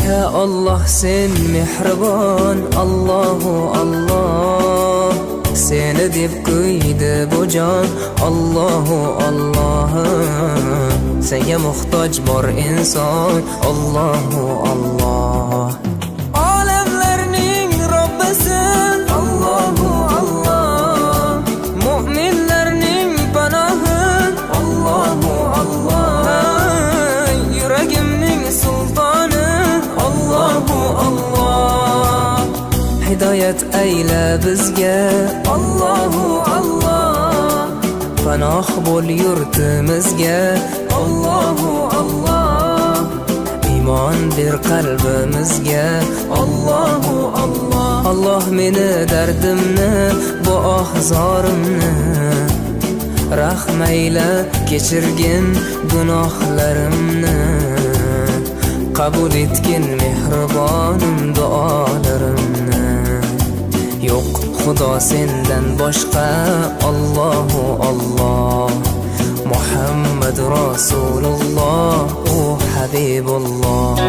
Ya Allah sen mehribon, Allahu Allah. Seni deb kuydi bu jon, Allahu Allah. Senga muhtoj bor inson, Allahu Allah. Olamlarning Robbisin, Allahu Allah. Mu'minlarning panohin, Allahu Allah. Yuragimning sultoni, Allahu Allah. Hidayat ayla bizga, Allahu Allah. Panoh bo'l yurtimizga, Allahu Allah. Iymon ber qalbimizga, Allahu Allah. Allah meni dardimni, bu ohzorimni rahmayla kechirgin gunohlarimni. Qabul etgin mehribonim duolarimni. Yo'q Xudo sendan boshqa, Allahu Allah. Muhammad Rasululloh, u Habibulloh.